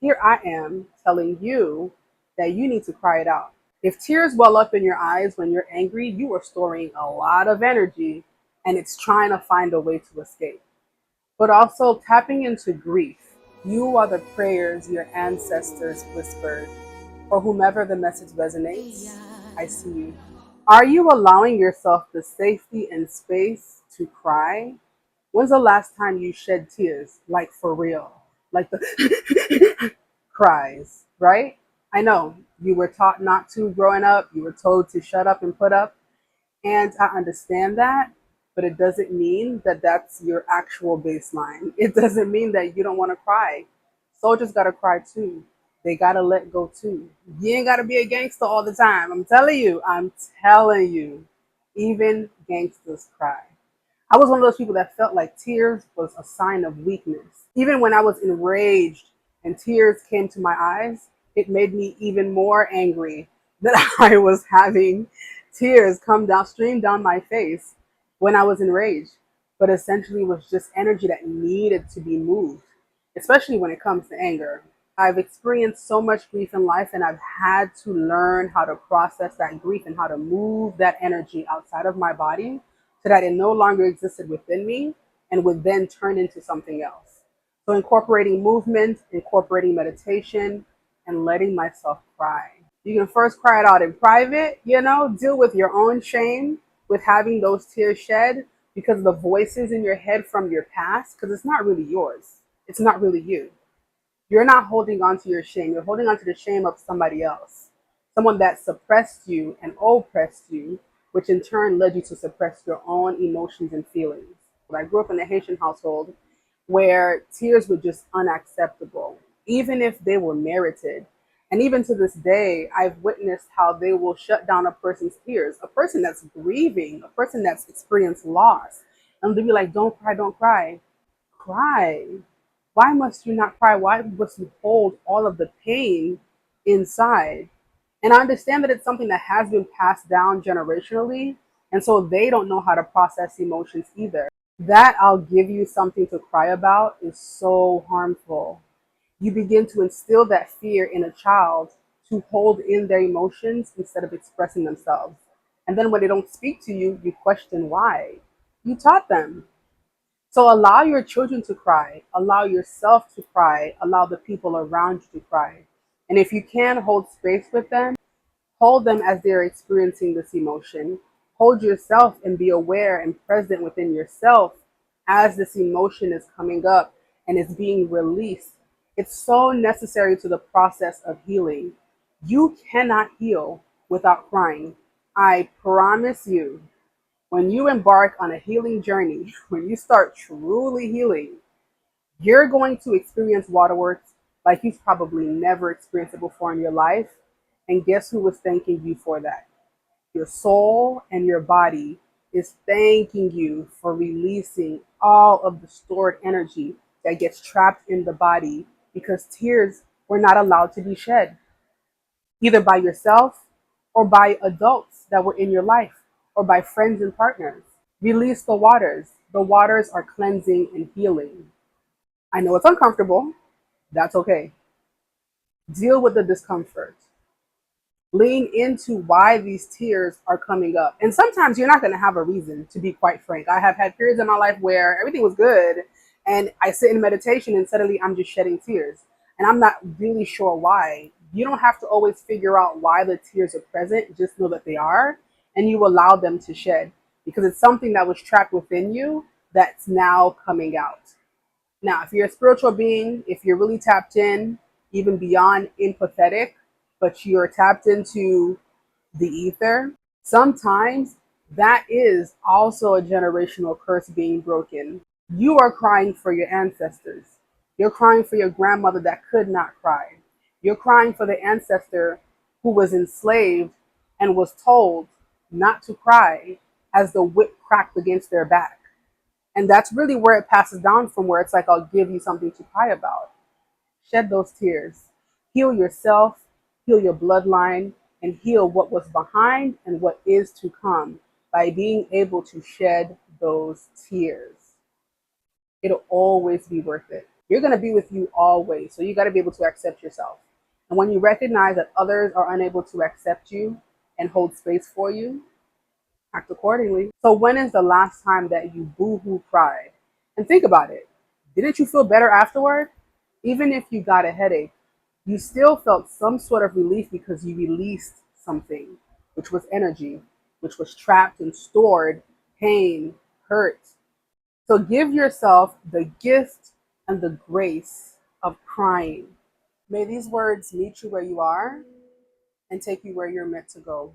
here I am telling you that you need to cry it out. If tears well up in your eyes when you're angry, you are storing a lot of energy and it's trying to find a way to escape. But also tapping into grief. You are the prayers your ancestors whispered. For whomever the message resonates, I see you. Are you allowing yourself the safety and space to cry? When's the last time you shed tears? Like for real? Like the cries, right? I know you were taught not to growing up, you were told to shut up and put up. And I understand that, but it doesn't mean that that's your actual baseline. It doesn't mean that you don't want to cry. Soldiers got to cry too. They got to let go too. You ain't got to be a gangster all the time. I'm telling you, even gangsters cry. I was one of those people that felt like tears was a sign of weakness. Even when I was enraged and tears came to my eyes, it made me even more angry that I was having tears come down, stream down my face when I was enraged. But essentially, it was just energy that needed to be moved, especially when it comes to anger. I've experienced so much grief in life, and I've had to learn how to process that grief and how to move that energy outside of my body so that it no longer existed within me and would then turn into something else. So, incorporating movement, incorporating meditation, and letting myself cry. You can first cry it out in private, deal with your own shame with having those tears shed because the voices in your head from your past, because it's not really yours, it's not really you. You're not holding on to your shame. You're holding on to the shame of somebody else, someone that suppressed you and oppressed you, which in turn led you to suppress your own emotions and feelings. I grew up in a Haitian household where tears were just unacceptable, even if they were merited. And even to this day, I've witnessed how they will shut down a person's tears, a person that's grieving, a person that's experienced loss. And they'll be like, don't cry, don't cry. Cry. Why must you not cry? Why must you hold all of the pain inside? And I understand that it's something that has been passed down generationally. And so they don't know how to process emotions either. That I'll give you something to cry about is so harmful. You begin to instill that fear in a child to hold in their emotions instead of expressing themselves. And then when they don't speak to you, you question why. You taught them. So allow your children to cry, allow yourself to cry, allow the people around you to cry. And if you can hold space with them, hold them as they're experiencing this emotion. Hold yourself and be aware and present within yourself as this emotion is coming up and is being released. It's so necessary to the process of healing. You cannot heal without crying. I promise you, when you embark on a healing journey, when you start truly healing, you're going to experience waterworks like you've probably never experienced it before in your life. And guess who was thanking you for that? Your soul and your body is thanking you for releasing all of the stored energy that gets trapped in the body because tears were not allowed to be shed, either by yourself or by adults that were in your life or by friends and partners. Release the waters. The waters are cleansing and healing. I know it's uncomfortable. That's okay. Deal with the discomfort. Lean into why these tears are coming up. And sometimes you're not going to have a reason, to be quite frank. I have had periods in my life where everything was good and I sit in meditation and suddenly I'm just shedding tears. And I'm not really sure why. You don't have to always figure out why the tears are present. Just know that they are and you allow them to shed because it's something that was trapped within you that's now coming out. Now, if you're a spiritual being, if you're really tapped in, even beyond empathetic, but you're tapped into the ether, sometimes that is also a generational curse being broken. You are crying for your ancestors. You're crying for your grandmother that could not cry. You're crying for the ancestor who was enslaved and was told not to cry as the whip cracked against their back. And that's really where it passes down from where it's like, I'll give you something to cry about. Shed those tears. Heal yourself, heal your bloodline, and heal what was behind and what is to come by being able to shed those tears. It'll always be worth it. you're going to be with you always. So you got to be able to accept yourself. And when you recognize that others are unable to accept you and hold space for you, act accordingly. So when is the last time that you boo-hoo cried? And think about it. Didn't you feel better afterward? Even if you got a headache, you still felt some sort of relief because you released something, which was energy, which was trapped and stored, pain, hurt. So give yourself the gift and the grace of crying. May these words meet you where you are and take you where you're meant to go.